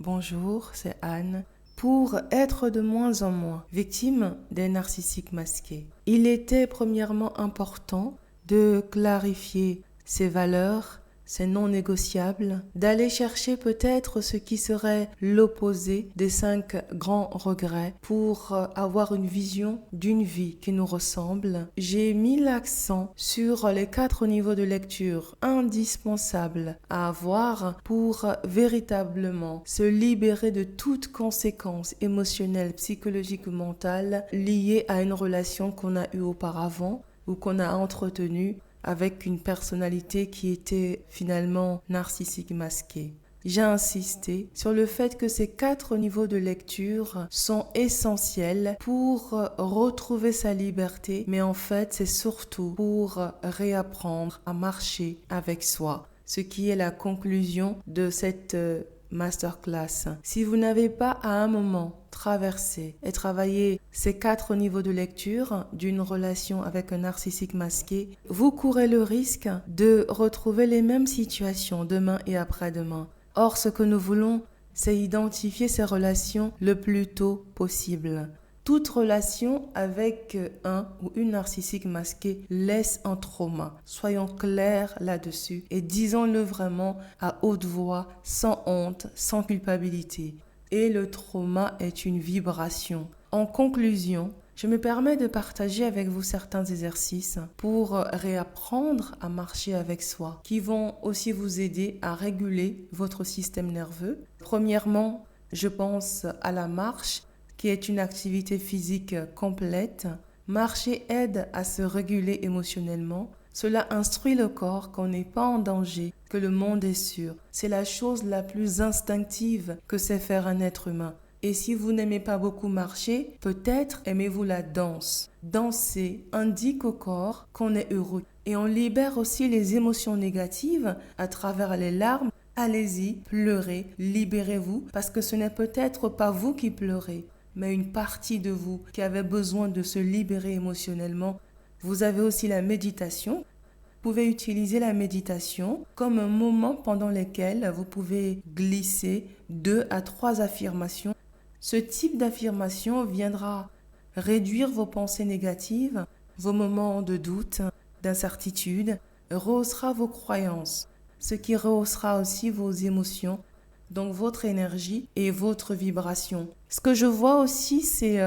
Bonjour, c'est Anne. Pour être de moins en moins victime des narcissiques masqués, il était premièrement important de clarifier ses valeurs, ses non négociables, d'aller chercher peut-être ce qui serait l'opposé des 5 grands regrets pour avoir une vision d'une vie qui nous ressemble. J'ai mis l'accent sur les 4 niveaux de lecture indispensables à avoir pour véritablement se libérer de toute conséquence émotionnelle, psychologique ou mentale liée à une relation qu'on a eue auparavant ou qu'on a entretenue avec une personnalité qui était finalement narcissique masquée. J'ai insisté sur le fait que ces 4 niveaux de lecture sont essentiels pour retrouver sa liberté, mais en fait, c'est surtout pour réapprendre à marcher avec soi, ce qui est la conclusion de cette masterclass. Si vous n'avez pas à un moment traversé et travaillé ces 4 niveaux de lecture d'une relation avec un narcissique masqué, vous courez le risque de retrouver les mêmes situations demain et après-demain. Or, ce que nous voulons, c'est identifier ces relations le plus tôt possible. Toute relation avec un ou une narcissique masquée laisse un trauma. Soyons clairs là-dessus et disons-le vraiment à haute voix, sans honte, sans culpabilité. Et le trauma est une vibration. En conclusion, je me permets de partager avec vous certains exercices pour réapprendre à marcher avec soi, qui vont aussi vous aider à réguler votre système nerveux. Premièrement, je pense à la marche, qui est une activité physique complète. Marcher aide à se réguler émotionnellement. Cela instruit le corps qu'on n'est pas en danger, que le monde est sûr. C'est la chose la plus instinctive que sait faire un être humain. Et si vous n'aimez pas beaucoup marcher, peut-être aimez-vous la danse. Danser indique au corps qu'on est heureux. Et on libère aussi les émotions négatives à travers les larmes. Allez-y, pleurez, libérez-vous, parce que ce n'est peut-être pas vous qui pleurez, mais une partie de vous qui avait besoin de se libérer émotionnellement. Vous avez aussi la méditation. Vous pouvez utiliser la méditation comme un moment pendant lequel vous pouvez glisser 2 à 3 affirmations. Ce type d'affirmation viendra réduire vos pensées négatives, vos moments de doute, d'incertitude, rehaussera vos croyances, ce qui rehaussera aussi vos émotions, donc votre énergie et votre vibration. Ce que je vois aussi, c'est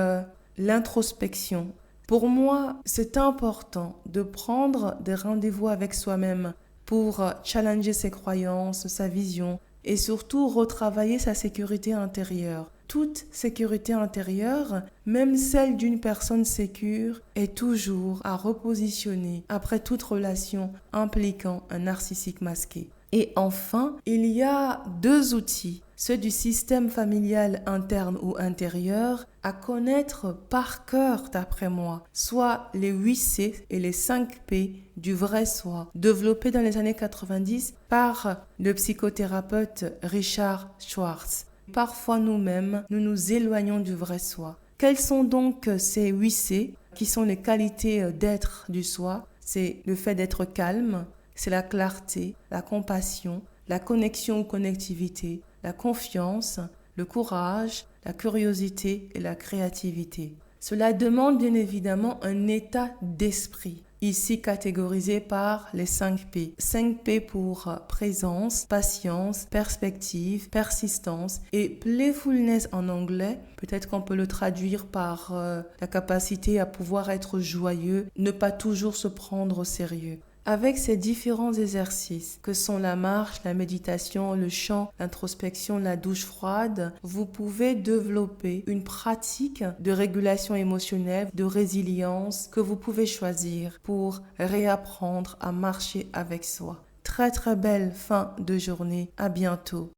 l'introspection. Pour moi, c'est important de prendre des rendez-vous avec soi-même pour challenger ses croyances, sa vision et surtout retravailler sa sécurité intérieure. Toute sécurité intérieure, même celle d'une personne sécure, est toujours à repositionner après toute relation impliquant un narcissique masqué. Et enfin, il y a 2 outils, ceux du système familial interne ou intérieur, à connaître par cœur d'après moi, soit les 8 C et les 5 P du vrai soi, développés dans les années 90 par le psychothérapeute Richard Schwartz. Parfois nous-mêmes, nous nous éloignons du vrai soi. Quels sont donc ces 8 C qui sont les qualités d'être du soi? C'est le fait d'être calme, c'est la clarté, la compassion, la connexion ou connectivité, la confiance, le courage, la curiosité et la créativité. Cela demande bien évidemment un état d'esprit, ici catégorisé par les 5 P. 5 P pour présence, patience, perspective, persistance et playfulness en anglais. Peut-être qu'on peut le traduire par la capacité à pouvoir être joyeux, ne pas toujours se prendre au sérieux. Avec ces différents exercices que sont la marche, la méditation, le chant, l'introspection, la douche froide, vous pouvez développer une pratique de régulation émotionnelle, de résilience que vous pouvez choisir pour réapprendre à marcher avec soi. Très très belle fin de journée. À bientôt.